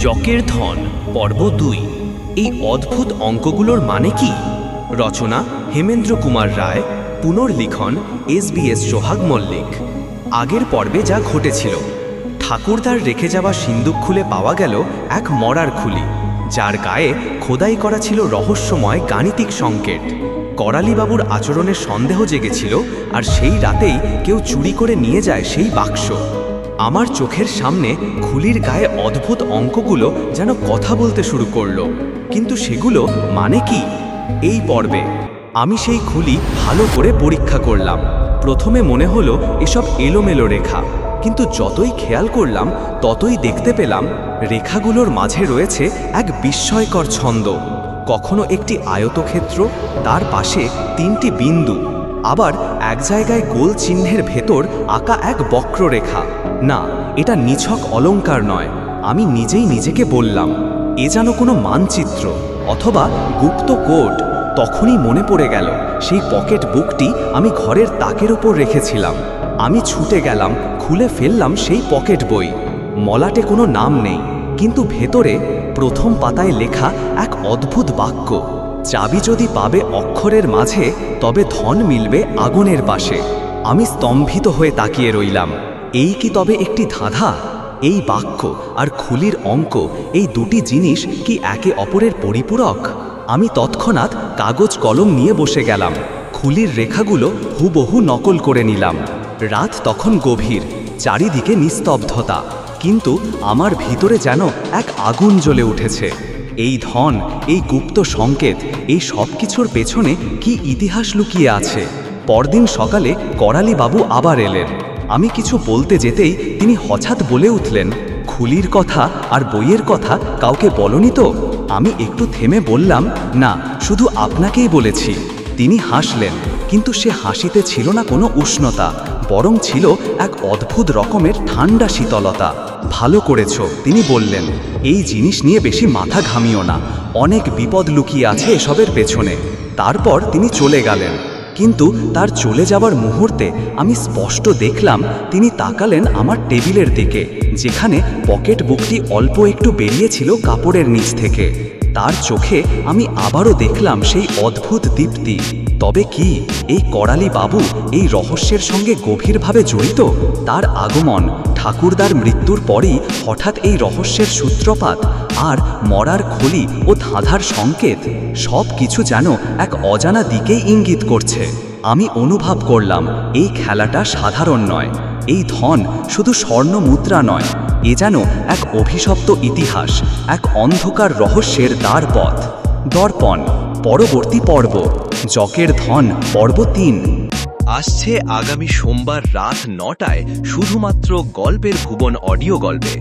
যকের ধন পর্ব ২। এই অদ্ভুত অঙ্কগুলোর মানে কি? রচনা হেমেন্দ্র কুমার রায়, পুনর্লিখন SBS সোহাগ মল্লিক। আগের পর্বে যা ঘটেছিল, ঠাকুরদার রেখে যাওয়া সিন্দুক খুলে পাওয়া গেল এক মরার খুলি, যার গায়ে খোদাই করা ছিল রহস্যময় গাণিতিক সংকেত। করালিবাবুর আচরণে সন্দেহ জেগেছিল, আর সেই রাতেই কেউ চুরি করে নিয়ে যায় সেই বাক্স। আমার চোখের সামনে খুলির গায়ে অদ্ভুত অঙ্কগুলো যেন কথা বলতে শুরু করলো, কিন্তু সেগুলো মানে কি? এই পর্বে আমি সেই খুলি ভালো করে পরীক্ষা করলাম। প্রথমে মনে হলো এসব এলোমেলো রেখা, কিন্তু যতই খেয়াল করলাম ততই দেখতে পেলাম রেখাগুলোর মাঝে রয়েছে এক বিস্ময়কর ছন্দ। কখনো একটি আয়তক্ষেত্র, তার পাশে 3টি বিন্দু, আবার এক জায়গায় গোল চিহ্নের ভেতর আঁকা এক বক্ররেখা। না, এটা নিছক অলংকার নয়। আমি নিজেই নিজেকে বললাম, এ যেন কোনো মানচিত্র অথবা গুপ্ত কোড। তখনই মনে পড়ে গেল সেই পকেট বুকটি আমি ঘরের তাকের উপর রেখেছিলাম। আমি ছুটে গেলাম, খুলে ফেললাম সেই পকেট বই। মলাটে কোনো নাম নেই, কিন্তু ভেতরে প্রথম পাতায় লেখা এক অদ্ভুত বাক্য, চাবি যদি পাবে অক্ষরের মাঝে, তবে ধন মিলবে আগুনের পাশে। আমি স্তম্ভিত হয়ে তাকিয়ে রইলাম। এই কি তবে একটি ধাঁধা? এই বাক্য আর খুলির অঙ্ক, এই দুটি জিনিস কি একে অপরের পরিপূরক? আমি তৎক্ষণাৎ কাগজ কলম নিয়ে বসে গেলাম, খুলির রেখাগুলো হুবহু নকল করে নিলাম। রাত তখন গভীর, চারিদিকে নিস্তব্ধতা, কিন্তু আমার ভিতরে যেন এক আগুন জ্বলে উঠেছে। এই ধন, এই গুপ্ত সংকেত, এই সব কিছুর পেছনে কি ইতিহাস লুকিয়ে আছে? পরদিন সকালে করালিবাবু আবার এলেন। আমি কিছু বলতে যেতেই তিনি হঠাৎ বলে উঠলেন, খুলির কথা আর বইয়ের কথা কাউকে বলনি তো? আমি একটু থেমে বললাম, না, শুধু আপনাকেই বলেছি। তিনি হাসলেন, কিন্তু সে হাসিতে ছিল না কোনো উষ্ণতা, বরং ছিল এক অদ্ভুত রকমের ঠান্ডা শীতলতা। ভালো করেছ, তিনি বললেন, এই জিনিস নিয়ে বেশি মাথা ঘামিও না, অনেক বিপদ লুকিয়ে আছে এসবের পেছনে। তারপর তিনি চলে গেলেন, কিন্তু তার চলে যাবার মুহূর্তে আমি স্পষ্ট দেখলাম তিনি তাকালেন আমার টেবিলের দিকে, যেখানে পকেট বুকটি অল্প একটু বেরিয়েছিল কাপড়ের নিচ থেকে। তার চোখে আমি আবারও দেখলাম সেই অদ্ভুত দীপ্তি। তবে কি এই করালি বাবু এই রহস্যের সঙ্গে গভীরভাবে জড়িত? তার আগমন, ঠাকুরদার মৃত্যুর পরই হঠাৎ এই রহস্যের সূত্রপাত, আর মরার খলি ও ধাঁধার সংকেত, সব কিছু যেন এক অজানা দিকেই ইঙ্গিত করছে। আমি অনুভব করলাম এই খেলাটা সাধারণ নয়। এই ধন শুধু স্বর্ণ মুদ্রা নয়, এ যেন এক অভিশপ্ত ইতিহাস, এক অন্ধকার রহস্যের দ্বারপথ। দর্পণ পরবর্তী পর্ব, যকের ধন পর্ব ৩ আসছে আগামী সোমবার রাত ৯টায়, শুধুমাত্র গল্পের ভুবন অডিও গল্পে।